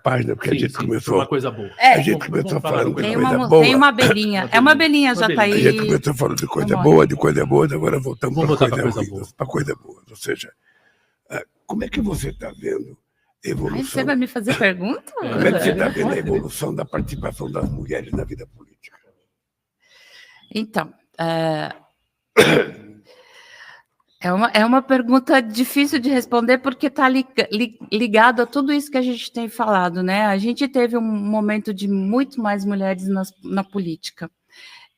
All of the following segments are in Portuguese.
página, porque a gente começou... uma coisa boa. A gente começou falando de coisa boa. Tem uma abelhinha. É uma abelhinha, já está aí. A gente começou falando de coisa boa, agora voltamos para coisa boa. Para coisa boa. Ou seja, como é que você está vendo a evolução... Você vai me fazer pergunta? Como é que você está vendo a evolução da participação das mulheres na vida política? Então, é uma pergunta difícil de responder porque está ligado a tudo isso que a gente tem falado, né? A gente teve um momento de muito mais mulheres na política.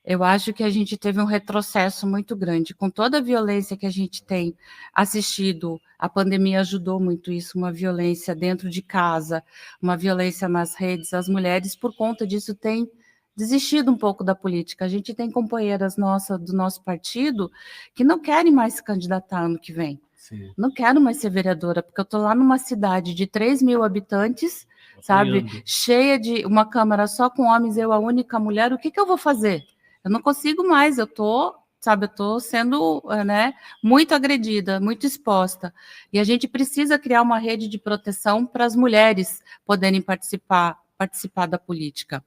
Eu acho que a gente teve um retrocesso muito grande. Com toda a violência que a gente tem assistido, a pandemia ajudou muito isso, uma violência dentro de casa, uma violência nas redes. As mulheres, por conta disso, têm desistido um pouco da política. A gente tem companheiras do nosso partido que não querem mais se candidatar ano que vem. Sim. Não quero mais ser vereadora, porque eu estou lá numa cidade de 3 mil habitantes, sabe? Cheia de uma Câmara só com homens, eu a única mulher. O que eu vou fazer? Eu não consigo mais, eu estou sendo muito agredida, muito exposta. E a gente precisa criar uma rede de proteção para as mulheres poderem participar da política.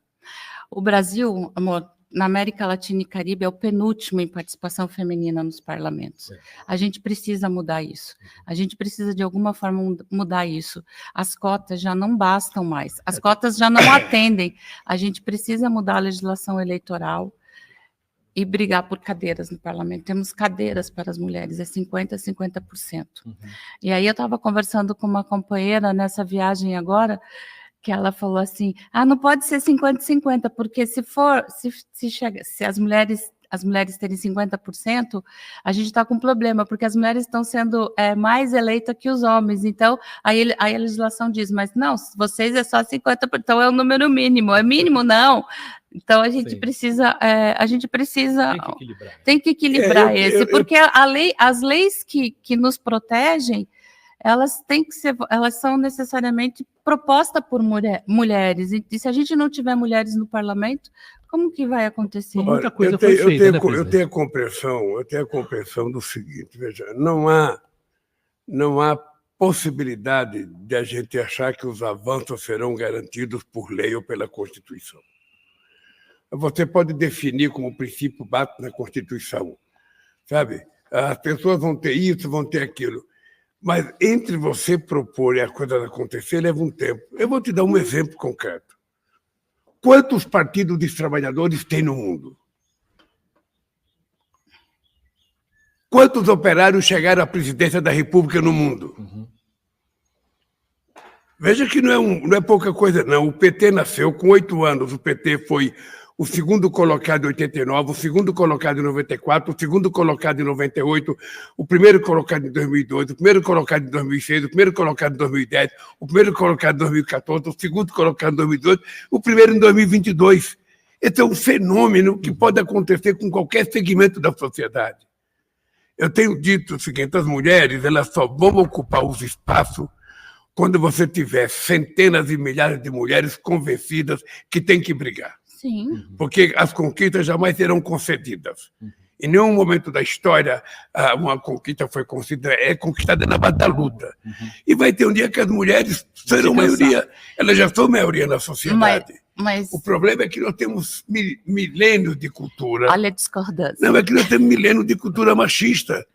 O Brasil, amor, na América Latina e Caribe, é o penúltimo em participação feminina nos parlamentos. A gente precisa mudar isso. A gente precisa, de alguma forma, mudar isso. As cotas já não bastam mais. As cotas já não atendem. A gente precisa mudar a legislação eleitoral e brigar por cadeiras no parlamento. Temos cadeiras para as mulheres, é 50% a 50%. E aí eu estava conversando com uma companheira nessa viagem agora, que ela falou assim, não pode ser 50-50, porque se as mulheres terem 50%, a gente está com um problema, porque as mulheres estão sendo mais eleitas que os homens. Então, aí a legislação diz, mas não, vocês é só 50%, então é o número mínimo. É mínimo, não. Então, a gente precisa... Tem que equilibrar porque as leis que nos protegem, elas são necessariamente propostas por mulheres. E se a gente não tiver mulheres no parlamento, como que vai acontecer? Muita coisa foi feita, eu tenho a compreensão do seguinte, veja, não há possibilidade de a gente achar que os avanços serão garantidos por lei ou pela Constituição. Você pode definir como o princípio bate na Constituição, sabe? As pessoas vão ter isso, vão ter aquilo. Mas entre você propor e a coisa acontecer, leva um tempo. Eu vou te dar um exemplo concreto. Quantos partidos dos trabalhadores tem no mundo? Quantos operários chegaram à presidência da República no mundo? Veja que não é pouca coisa, não. O PT nasceu com 8 anos. O PT foi o segundo colocado em 89, o segundo colocado em 94, o segundo colocado em 98, o primeiro colocado em 2002, o primeiro colocado em 2006, o primeiro colocado em 2010, o primeiro colocado em 2014, o segundo colocado em 2012, o primeiro em 2022. Esse é um fenômeno que pode acontecer com qualquer segmento da sociedade. Eu tenho dito o seguinte, as mulheres elas só vão ocupar os espaços quando você tiver centenas e milhares de mulheres convencidas que tem que brigar. Sim. Porque as conquistas jamais serão concedidas. Em nenhum momento da história uma conquista foi conquistada na base da luta. E vai ter um dia que as mulheres serão maioria. Elas já são maioria na sociedade. Mas... O problema é que nós temos milênios de cultura. Olha a discordância. Não, é que nós temos milênios de cultura machista.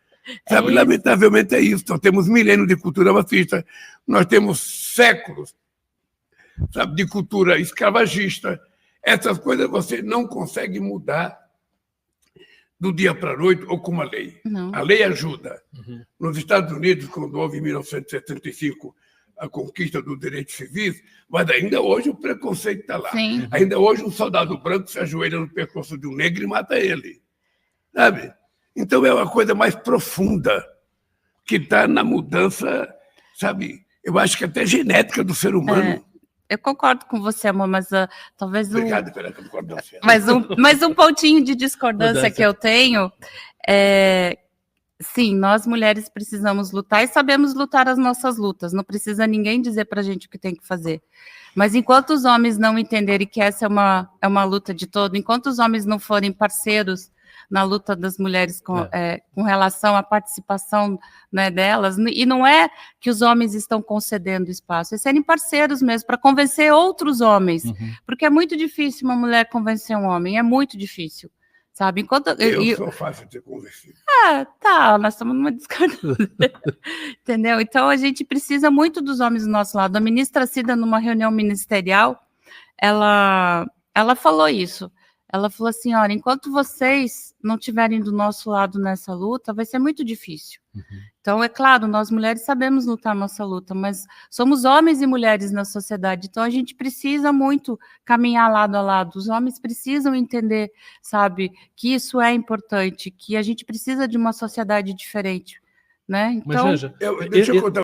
Sabe, lamentavelmente é isso. Nós temos milênios de cultura machista. Nós temos séculos, sabe, de cultura escravagista. Essas coisas você não consegue mudar do dia para a noite ou com uma lei. Não. A lei ajuda. Nos Estados Unidos, quando houve em 1975 a conquista dos direitos civis, mas ainda hoje o preconceito está lá. Sim. Ainda hoje um soldado branco se ajoelha no pescoço de um negro e mata ele. Sabe? Então é uma coisa mais profunda que está na mudança, sabe? Eu acho que até genética do ser humano. Eu concordo com você, amor, mas talvez... Obrigado pela concordância. Mas um pontinho de discordância que eu tenho é... Sim, nós mulheres precisamos lutar e sabemos lutar as nossas lutas. Não precisa ninguém dizer para a gente o que tem que fazer. Mas enquanto os homens não entenderem que essa é uma luta de todo, enquanto os homens não forem parceiros na luta das mulheres com relação à participação, né, delas, e não é que os homens estão concedendo espaço, é serem parceiros mesmo, para convencer outros homens, porque é muito difícil uma mulher convencer um homem, é muito difícil, sabe? Eu sou fácil de ser convencido. Tá, nós estamos numa discordância, entendeu? Então, a gente precisa muito dos homens do nosso lado. A ministra Cida, numa reunião ministerial, ela falou isso. Ela falou assim, olha, enquanto vocês não estiverem do nosso lado nessa luta, vai ser muito difícil. Então, é claro, nós mulheres sabemos lutar nossa luta, mas somos homens e mulheres na sociedade, então a gente precisa muito caminhar lado a lado. Os homens precisam entender, sabe, que isso é importante, que a gente precisa de uma sociedade diferente, né? Então, Mas, Janja, deixa eu contar